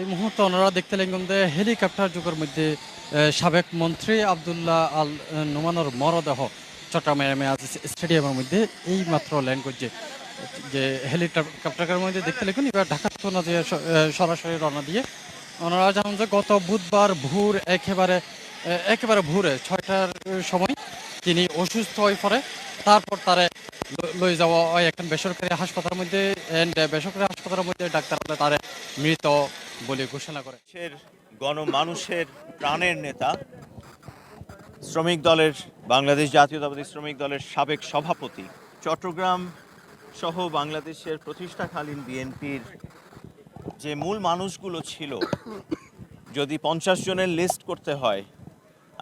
এই মুহূর্তে ওনারা দেখতে লাগবেন যে হেলিকপ্টার যুগের মধ্যে সাবেক মন্ত্রী আবদুল্লাহ আল নোমানোর মরদেহ চট্টগ্রামে আজ স্টেডিয়ামের মধ্যে এই মাত্র ল্যান্ড করছে। যে হেলিকপ্টারের মধ্যে দেখতে লাগবেন এবার ঢাকা তো না যে সরাসরি রওনা দিয়ে ওনারা জানান যে গত বুধবার ভোর একেবারে ভোরে 6টার সময় তিনি অসুস্থ হয়ে পড়ে। তারপর তারে লই যাওয়া হয় এখন বেসরকারি হাসপাতালের মধ্যে। বেসরকারি হাসপাতালের মধ্যে ডাক্তার তারে মৃত বলে ঘোষণা করে। গণমানুষের প্রাণের নেতা, শ্রমিক দলের, বাংলাদেশ জাতীয়তাবাদী শ্রমিক দলের সাবেক সভাপতি, চট্টগ্রাম সহ বাংলাদেশের প্রতিষ্ঠাকালীন বিএনপির যে মূল মানুষগুলো ছিল, যদি 50 জনের লিস্ট করতে হয়,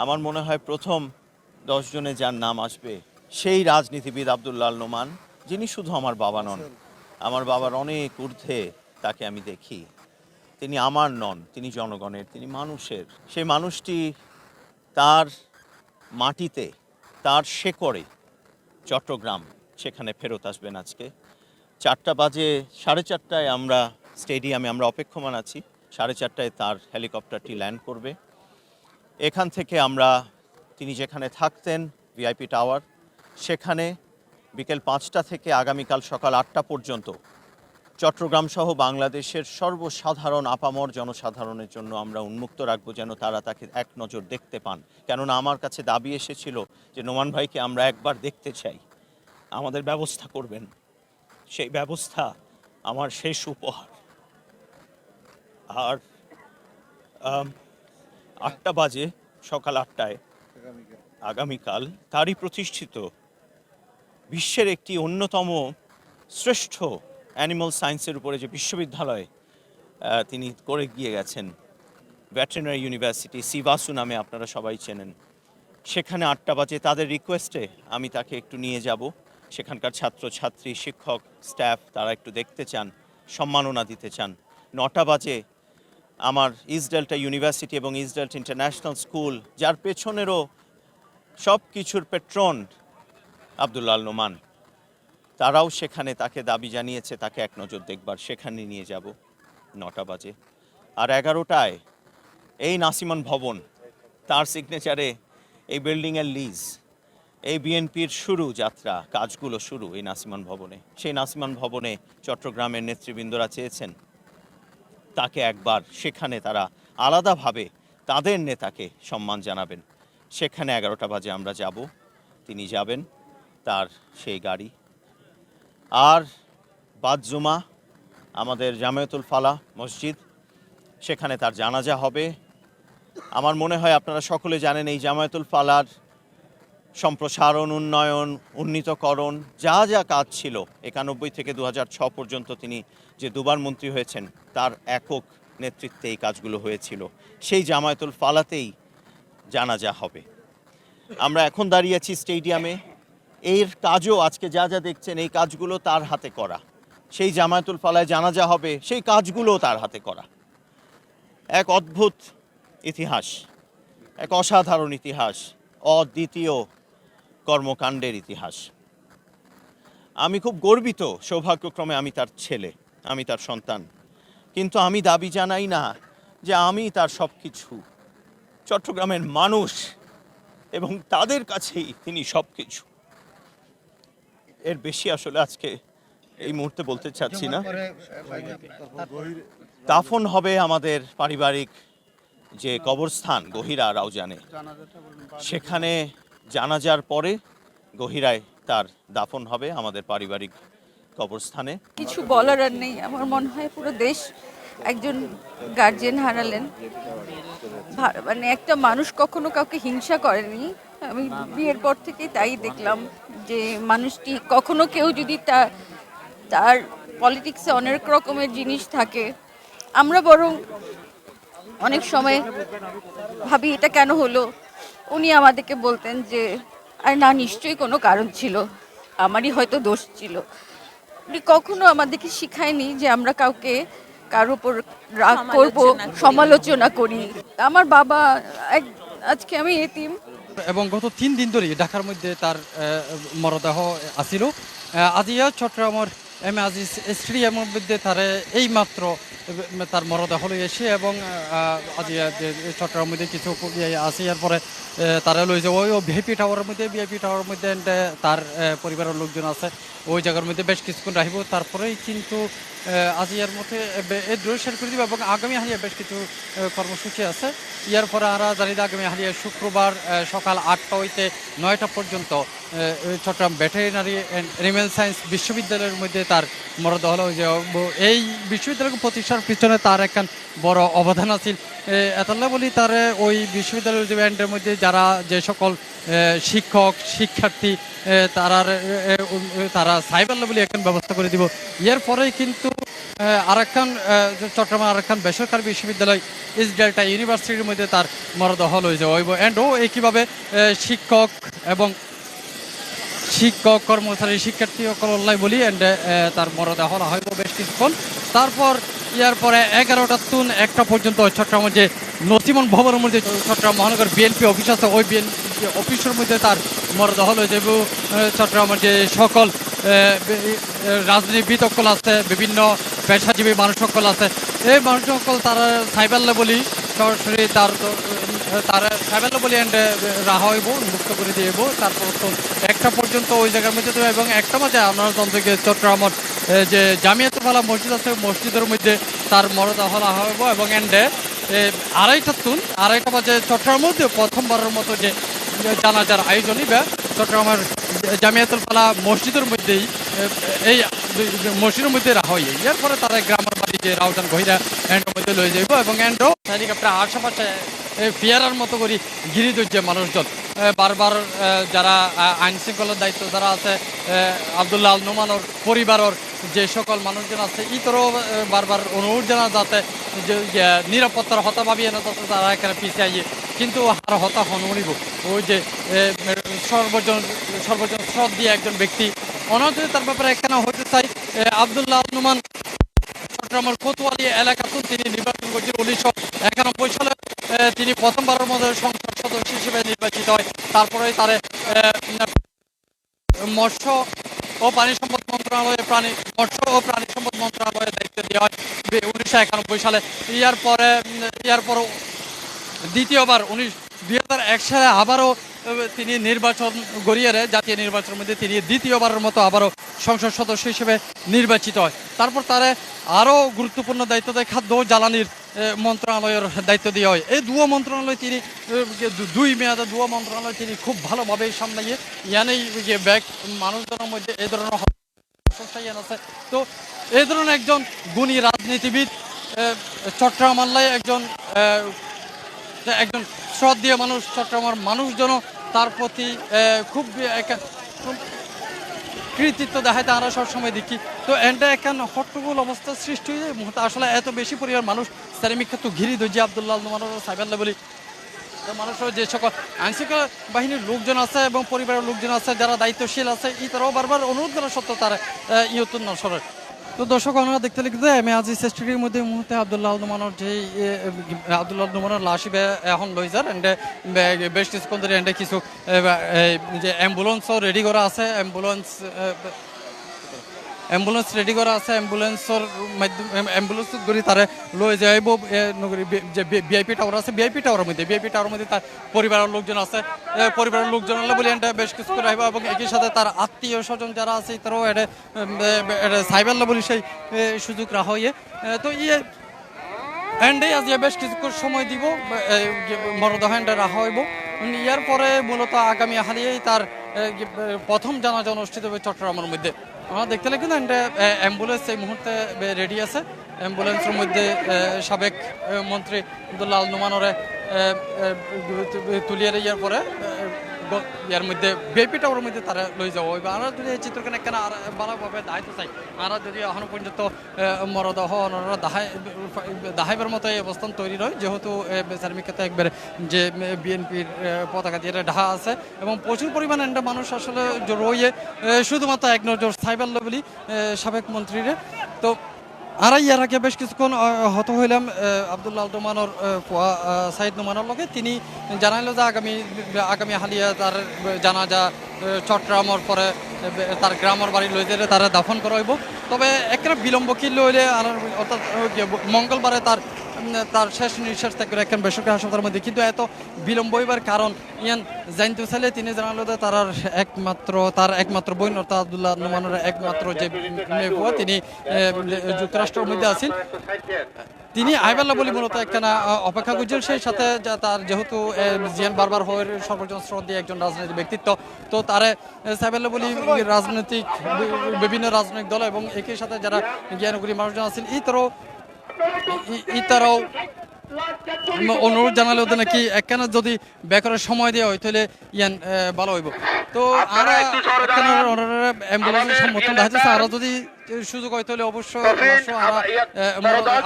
আমার মনে হয় প্রথম 10 জনে যার নাম আসবে সেই রাজনীতিবিদ আবদুল্লাহ আল নোমান, যিনি শুধু আমার বাবা নন, আমার বাবার অনেক ঊর্ধ্বে তাকে আমি দেখি। তিনি আমার নন, তিনি জনগণের, তিনি মানুষের। সেই মানুষটি তার মাটিতে, তার শেকড়ে চট্টগ্রাম, সেখানে ফেরত আসবেন আজকে 4টা বাজে 4:30টায় আমরা স্টেডিয়ামে আমরা অপেক্ষমান আছি। 4:30টায় তার হেলিকপ্টারটি ল্যান্ড করবে। এখান থেকে আমরা তিনি যেখানে থাকতেন ভিআইপি টাওয়ার, সেখানে বিকেল 5টা থেকে আগামীকাল সকাল 8টা পর্যন্ত চট্টগ্রাম সহ বাংলাদেশের সর্বসাধারণ আপামর জনসাধারণের জন্য আমরা উন্মুক্ত রাখবো, যেন তারা তাকে এক নজর দেখতে পান। কেননা আমার কাছে দাবি এসেছিল যে নোমান ভাইকে আমরা একবার দেখতে চাই, আমাদের ব্যবস্থা করবেন। সেই ব্যবস্থা আমার শেষ উপহার। আর 8টা বাজে, সকাল 8টায় আগামীকাল তারই প্রতিষ্ঠিত বিশ্বের একটি অন্যতম শ্রেষ্ঠ অ্যানিমাল সায়েন্সের উপরে যে বিশ্ববিদ্যালয় তিনি করে গিয়ে গেছেন, ভেটেরিনারি ইউনিভার্সিটি, সিভাসু নামে আপনারা সবাই চেনেন, সেখানে 8টা বাজে তাদের রিকোয়েস্টে আমি তাকে একটু নিয়ে যাব। সেখানকার ছাত্রছাত্রী, শিক্ষক, স্টাফ তারা একটু দেখতে চান, সম্মাননা দিতে চান। 9টা বাজে আমার ইস্ট ডেল্টা ইউনিভার্সিটি এবং ইস্ট ডেল্টা ইন্টারন্যাশনাল স্কুল, যার পেছনেরও সব কিছুর পেট্রন আবদুল্লাহ আল নোমান, তারাও সেখানে তাকে দাবি জানিয়েছে তাকে এক নজর দেখবার, সেখানে নিয়ে যাব 9টা বাজে। আর 11টায় এই নাসিমান ভবন, তার সিগনেচারে এই বিল্ডিংয়ের লিজ, এই বিএনপির শুরু যাত্রা, কাজগুলো শুরু এই নাসিমান ভবনে। সেই নাসিমান ভবনে চট্টগ্রামের নেতৃবৃন্দরা চেয়েছেন তাকে একবার, সেখানে তারা আলাদাভাবে তাদের নেতাকে সম্মান জানাবেন। সেখানে 11টা বাজে আমরা যাব, তিনি যাবেন, তার সেই গাড়ি। আর বাদ জুমা আমাদের জামায়াতুল ফালা মসজিদ, সেখানে তার জানাজা হবে। আমার মনে হয় আপনারা সকলে জানেন এই জামায়াতুল ফালার সম্প্রসারণ, উন্নয়ন, উন্নীতকরণ যা যা কাজ ছিল 91 থেকে 2006 পর্যন্ত তিনি যে দুবার মন্ত্রী হয়েছেন, তার একক নেতৃত্বে এই কাজগুলো হয়েছিল। সেই জামায়াতুল ফালাতেই জানাজা হবে। আমরা এখন দাঁড়িয়ে আছি স্টেডিয়ামে। এর কাজও আজকে যা যা দেখছেন, এই কাজগুলো তার হাতে করা। সেই জামায়াতুল ফালায় জানাজা হবে, সেই কাজগুলো তার হাতে করা। এক অদ্ভুত ইতিহাস, এক অসাধারণ ইতিহাস, অদ্বিতীয় কর্মকাণ্ডের ইতিহাস। আমি খুব গর্বিত, সৌভাগ্যক্রমে আমি তার ছেলে, আমি তার সন্তান। কিন্তু আমি দাবি জানাই না যে আমি তার সব কিছু। চট্টগ্রামের মানুষ এবং তাদের কাছেই তিনি সব কিছু। এর বেশি আসলে আজকে এই মুহূর্তে বলতে চাচ্ছি না। দাফন হবে আমাদের পারিবারিক যে কবরস্থান গহিরা রাউজানে, সেখানে জানাজার পরে গহিরায় তার দাফন হবে আমাদের পারিবারিক কবরস্থানে। কিছু বলার আর নেই। আমার মনে হয় পুরো দেশ একজন গার্জিয়ান হারালেন। মানে একটা মানুষ কখনো কাউকে হিংসা করেনি। আমি বিয়ের পর থেকে তাই দেখলাম যে মানুষটি কখনো কেউ যদি তার পলিটিক্সে অনেক রকমের জিনিস থাকে, আমরা বরং অনেক সময় ভাবি এটা কেন হলো। উনি আমাদেরকে বলতেন যে আর না, নিশ্চয়ই কোনো কারণ ছিল, আমারই হয়তো দোষ ছিল। উনি কখনো আমাদেরকে শিখায়নি যে আমরা কারোর উপর রাগ করব, সমালোচনা করি। আমার বাবা আজকে আমি এতিম। এবং গত 3 দিন ধরে ঢাকার মধ্যে তার মরদেহ আসিল। আজিয়া চট্টগ্রামের এম এ আজিজ স্টেডিয়ামের মধ্যে তারা এই মাত্র তার মরদেহ লই এসে এবং আজি যে চট্টগ্রামের মধ্যে কিছু আছে এরপরে তারা লই যে ওই ভিআইপি টাওয়ারের মধ্যে তার পরিবারের লোকজন আছে ওই জায়গার মধ্যে বেশ কিছুক্ষণ রাখব তারপরেই কিন্তু আজি এর মধ্যে এই দৃশ্য শেয়ার করে দিব এবং আগামী হালিয়া বেশ কিছু কর্মসূচি আছে ইয়ার পরে আমরা জানি আগামী হালিয়া শুক্রবার সকাল 8টা হইতে 9টা পর্যন্ত Chittagong veterinary and animal science বিশ্ববিদ্যালয়ের মধ্যে তার মরদেহ হলো যে এই বিশ্ববিদ্যালয় প্রতিষ্ঠার পিছনে তার একখান বড় অবদান আছে এতলা বলি তার ওই বিশ্ববিদ্যালয়ের যে ব্যান্ডের মধ্যে যারা যে সকল শিক্ষক শিক্ষার্থী তারা সাইবার বলে একখান ব্যবস্থা করে দিব এর পরেই কিন্তু আরেকখান চট্টগ্রামের আরেকখান বেসরকারি বিশ্ববিদ্যালয় ইস্ট ডেল্টা ইউনিভার্সিটির মধ্যে তার মরদেহ লই যাওয়া হইব অ্যান্ড একইভাবে শিক্ষক এবং শিক্ষক কর্মচারী শিক্ষার্থী সকল বলি অ্যান্ড তার মরদেহ হইব বেশ কিছুক্ষণ তারপর ইয়ার পরে 11টা তুন 1টা পর্যন্ত চট্টগ্রামের যে নসিমন ভবনের মধ্যে চট্টগ্রাম মহানগর বিএনপি অফিস আছে ওই বিএনপি অফিসের মধ্যে তার মরদেহ লই যাব চট্টগ্রামের যে সকল রাজনীতিবিদ সকল আছে বিভিন্ন পেশাজীবী মানুষ সকল আছে এই মানুষ সকল তারা সাইবার বলি সরাসরি তারা সাইবার বলি অ্যান্ড রাহা হইব মুক্ত করে দিব তারপর তো 1টা পর্যন্ত ওই জায়গার মধ্যে দেবো এবং 1টা মাঝে আপনারা যন্ত্রকে চট্টগ্রামের যে জামিয়াতুল ফালাহ মসজিদ আছে মসজিদের মধ্যে তার মরদেহ হইব এবং এন্ডে 2:30 বাজে চট্টগ্রামের মধ্যে প্রথমবারের মতো যে জানাজার আয়োজন বা চট্টগ্রামের জামিয়াতুল ফালাহ মসজিদের মধ্যেই এই মসজিদের মধ্যে রাখা হয় এরপরে তারা গ্রামের বাড়ি যে রাউজান গহিরা এন্ডের মধ্যে লয়ে যাইব এবং এন্ডও হেলিকপ্টার আশেপাশে ফিয়ারার মতো করে ঘিরে ধরছে মানুষজন বারবার যারা আইন শৃঙ্খলার দায়িত্ব যারা আছে আব্দুল্লাহ আল নোমানোর পরিবারের যে সকল মানুষজন আছে ইতরও বারবার অনুরোধ জানা যাতে যে নিরাপত্তার হতা ভাবিয়ে না যাতে তারা এখানে পিছিয়ে আইয়ে কিন্তু আর হতা হনমনিব ওই যে সর্বজন শ্রদ্ধ দিয়ে একজন ব্যক্তি অনাথ তার ব্যাপারে এখানে হতে চাই আব্দুল্লাহ আল নোমান চট্টগ্রামের কোতোয়ালি এলাকাতেও তিনি নির্বাচন করছেন 1991 সালে তিনি প্রথমবারের মধ্যে সংসদ সদস্য হিসেবে নির্বাচিত হয় তারপরে তার মৎস্য ও প্রাণী সম্পদ মন্ত্রণালয়ে মৎস্য ও প্রাণী সম্পদ মন্ত্রণালয়ের দায়িত্ব দেওয়া হয় 1991 সালে ইয়ার পর দ্বিতীয়বার 2001 সালে আবারও তিনি নির্বাচন গড়িয়ে জাতীয় নির্বাচনের মধ্যে তিনি দ্বিতীয়বারের মতো আবারও সংসদ সদস্য হিসেবে নির্বাচিত হয় তারপর তারা আরও গুরুত্বপূর্ণ দায়িত্ব দেয় খাদ্য ও জ্বালানির মন্ত্রণালয়ের দায়িত্ব দেওয়া হয় এই দুও মন্ত্রণালয় তিনি 2 মেয়াদে দুও মন্ত্রণালয় তিনি খুব ভালোভাবে সামলাইয়ে ইয়ানেই ব্যাগ মানুষজনের মধ্যে এই ধরনের আছে তো এই ধরনের একজন গুণী রাজনীতিবিদ চট্টগ্রাম আল্লায় একজন শ্রদ্ধেয় মানুষ চট্টগ্রামের মানুষজন তার প্রতি খুব কৃতিত্ব দেখাইতে আমরা সবসময় দেখি তো এটা একখান হট্টগোল অবস্থা সৃষ্টি হয়ে যায় মুহূর্তে আসলে এত বেশি পরিমাণ মানুষ সারিমিক্ষা তো ঘিরি দইজি আব্দুল্লাহ সাইবাল্লা বলি মানুষের যে সকল আইনশৃঙ্খলা বাহিনীর লোকজন আছে এবং পরিবারের লোকজন আছে যারা দায়িত্বশীল আছে তারাও বারবার অনুরোধ করা সত্ত্বেও তারা ইয়তুন নসরের তো দর্শক আমরা দেখতে লিখতে আমি আজ স্টেডিয়ামের মধ্যে মুহূর্তে আব্দুল্লাহ নোমানোর যে আব্দুল্লাহ নোমানোর লাশিবে এখন লই যার এন্ডে বেশ কিছুক্ষণ ধরে এন্ডে কিছু যে অ্যাম্বুলেন্সও রেডি করা আছে অ্যাম্বুলেন্স রেডি করা আছে অ্যাম্বুলেন্সের মাধ্যমে অ্যাম্বুলেন্স করে তারা লয়ে যাইব যে ভিআইপি টাওয়ার আছে ভিআইপি টাওয়ারের মধ্যে তার পরিবারের লোকজন আছে পরিবারের লোকজন হলে বলি এটা বেশ কিছু করে আসবো এবং একই সাথে তার আত্মীয় স্বজন যারা আছে তারাও এটা সাইবার বলি সেই সুযোগ রাখা হইয়ে তো এন্ডে আজ বেশ কিছু সময় দিব মরদেহ এন্ডে রাখা হইব ইয়ার পরে মূলত আগামী হালিয়েই তার প্রথম জানাজা অনুষ্ঠিত হবে চট্টগ্রামের মধ্যে আমরা দেখতে লাগি না অ্যাম্বুলেন্স এই মুহূর্তে রেডি আছে অ্যাম্বুলেন্সের মধ্যে সাবেক মন্ত্রী আব্দুল্লাহ আল নোমানরে তুলিয়ে ইয়ার পরে ইয়ার মধ্যে ভিআইপি টাওয়ারের মধ্যে তারা লই যাওয়া হইবে আমরা যদি এই চিত্রখানে কেন আর ভালোভাবে দাহাইতে চাই আমরা যদি এখনো পর্যন্ত মরদেহ দাহাইবার মতো এই অবস্থান তৈরি নয় যেহেতু সার্মিকাতে একবারে যে বিএনপির পতাকা দিয়ে ঢাকা আছে এবং প্রচুর পরিমাণে মানুষ আসলে রয়ে শুধুমাত্র এক নজর সাইবার বলি সাবেক মন্ত্রীরে তো আর ইয়ার আগে বেশ কিছুক্ষণ হত হইলাম আব্দুল্লাহ নোমানোর সাইদ নোমানোর লগে তিনি জানাইল যে আগামী হালিয়া তার জানাজা চট্টগ্রামর পরে তার গ্রামের বাড়ি লই যেতে তারা দাফন করা হইব। তবে একেবারে বিলম্ব কি লইলে আর অর্থাৎ মঙ্গলবারে তার শেষ নিঃশ্বাস ত্যাগ করে একখান বেসরকারি হাসপাতালের মধ্যে, কিন্তু এত বিলম্ব হইবার কারণ ইয়ান জানতে চাইলে তিনি জানালো যে তার একমাত্র বোন অর্থাৎ আব্দুল্লাহ নোমানের একমাত্র যে মেয়ে বুয়া, তিনি যুক্তরাষ্ট্রের মধ্যে আছেন। তিনি আইবাল্লা বলি মূলত একখানা অপেক্ষা করছেন। সেই সাথে তার যেহেতু জিয়ান বারবার হয়ে সর্বজন শ্রদ্ধেয় একজন রাজনৈতিক ব্যক্তিত্ব, তো তারে সাইবাল্লা বলি রাজনৈতিক বিভিন্ন রাজনৈতিক দল এবং একই সাথে যারা জ্ঞানগুলি মানুষজন আছেন ইতারাও অনুরোধ জানালে ওদের নাকি একখানা যদি বেকারের সময় দেওয়া হয় তাহলে ইয়ান ভালো হইব। তো আর অ্যাম্বুলেন্সের সমর্থন দেখা যাচ্ছে, আর যদি সুযোগ হয় তাহলে অবশ্যই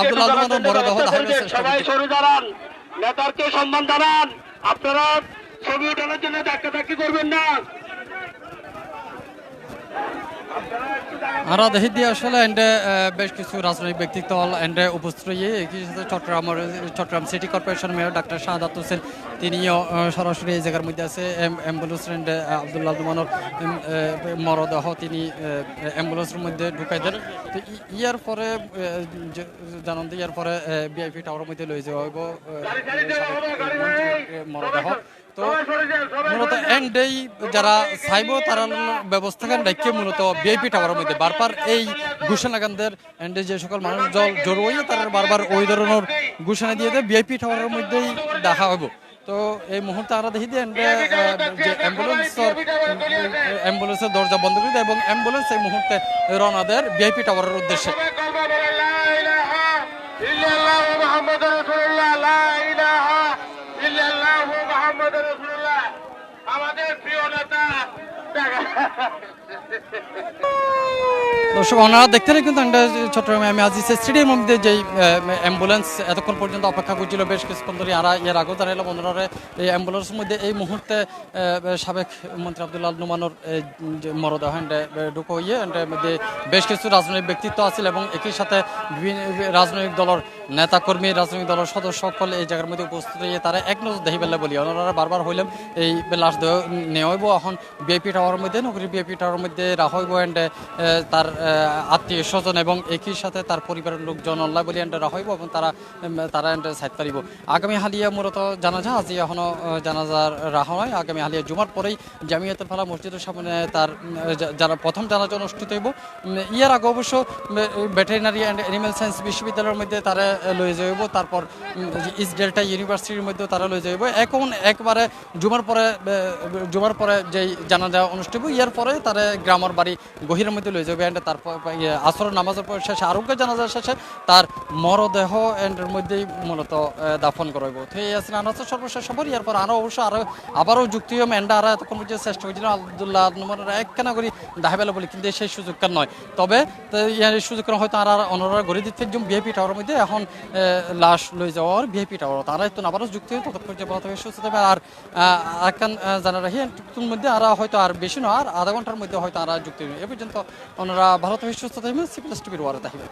আব্দুল্লাহ মরদেহ দেখানোর চেষ্টা করব। নেতাকে সম্মান জানান, আপনারা ছবি ওঠানোর জন্য ধাক্কাধাক্কি করবেন না। আমরা দেখি দিয়ে আসলে বেশ কিছু রাজনৈতিক ব্যক্তিত্ব উপস্থিত হয়ে একই সাথে Chittagong city corporation mayor doctor Shahadat Hossain তিনিও সরাসরি এই জায়গার মধ্যে আছে। অ্যাম্বুলেন্স আব্দুল্লাহ নোমানের মরদেহ তিনি অ্যাম্বুলেন্সের মধ্যে ঢুকাই দেন। তো ইয়ার পরে জানান ইয়ার পরে বিআইপি টাওয়ারের মধ্যে লই যাওয়া হইব মরদেহ। তো মূলত এন্ডেই যারা চাইব তারা ব্যবস্থা ডাইকে মূলত বিআইপি টাওয়ারের মধ্যে বারবার এই ঘোষণাগানদের এন্ডে যে সকল মানুষ জড়ো হয়ে তারা বারবার ওই ধরনের ঘোষণা দিয়ে দেয় বিআইপি টাওয়ারের মধ্যেই দেখা হইব। তো এই মুহূর্তে আমরা দেখি যে অ্যাম্বুলেন্সের দরজা বন্ধ করে দেয় এবং অ্যাম্বুলেন্স এই মুহূর্তে রওনা দেয় বিআইপি টাওয়ারের উদ্দেশ্যে। আমাদের প্রিয় নেতা দর্শক ওনারা দেখতে কিন্তু চট্টগ্রামে আমি আজিজ স্টেডিয়ামের মধ্যে যেই অ্যাম্বুলেন্স এতক্ষণ পর্যন্ত অপেক্ষা করছিল বেশ কিছুক্ষণ ধরে আর এর আগেও দাঁড়াইলাম ওনারা এই অ্যাম্বুলেন্সের মধ্যে এই মুহূর্তে সাবেক মন্ত্রী আব্দুল্লাহ নোমানের মরদেহ ঢুকো হইয়ে মধ্যে বেশ কিছু রাজনৈতিক ব্যক্তিত্ব আছিল এবং একই সাথে বিভিন্ন রাজনৈতিক দলের নেতাকর্মী রাজনৈতিক দলের সদস্য সকল এই জায়গার মধ্যে উপস্থিত হয়ে তারা এক নজর দেখি বেলা বলি ওনারা বারবার হইলাম এই লাশ নেওয়া হইব এখন বিআইপি টাওয়ারের মধ্যে নগরী বিআইপি টাওয়ারের মধ্যে রাখা হইব তার আত্মীয় স্বজন এবং একই সাথে তার পরিবারের লোকজন অল্লাহ বলি রাখা হইব এবং তারা সাইড পারিব। আগামী হালিয়া মূলত জানাজা আজি এখনো জানাজার রাখা হয়। আগামী হালিয়া জুমার পরেই জামিয়াতুল ফালাহ মসজিদের সামনে তার যারা প্রথম জানাজা অনুষ্ঠিত হইব। ইয়ার আগে অবশ্য ভেটেরিনারি অ্যান্ড অ্যানিম্যাল সায়েন্স বিশ্ববিদ্যালয়ের মধ্যে তারা লয়ে যাইব, তারপর ইস্ট ডেল্টা ইউনিভার্সিটির মধ্যে তারা লয়ে যাইব। এখন একবারে জুমার পরে যেই জানাজা অনুষ্ঠিত ইয়ার পরে তারা গ্রামের বাড়ি গহিরের মধ্যে লয়ে যাবে। তারপর আসরের নামাজের পর শেষে আরোগ্য জানাজা শেষে তার মরদেহ এর মধ্যেই মূলত দাফন করাইব। তো এই আছে আনাজ সর্বশেষ খবর। ইয়ার পর আবারও যুক্তি হম আর এতক্ষণ পর্যন্ত চেষ্টা করছিল আব্দুল্লাহ নোমানের একখানা করি দাহাবেলা বলি, কিন্তু সেই সুযোগটা নয়। তবে ইয়ার সুযোগ হয়তো আর অনরা গড়ে দিতে বিআইপি টাওয়ারের মধ্যে এখন লাশ লই যাওয়ার বিআইপি টাওয়ার তারা তো আবারও যুক্তি হয় ততক্ষণ যে ভালো সুস্থ থাকবে। আর একখান জানা রাখি মধ্যে আর হয়তো আর বেশি নয়, আর আধা ঘন্টার মধ্যে হয়তো আর যুক্তি এ পর্যন্ত ওনারা ভারত সুস্থ থাকবে। সিপ্লাস টিভির ওয়ারে থাকবে।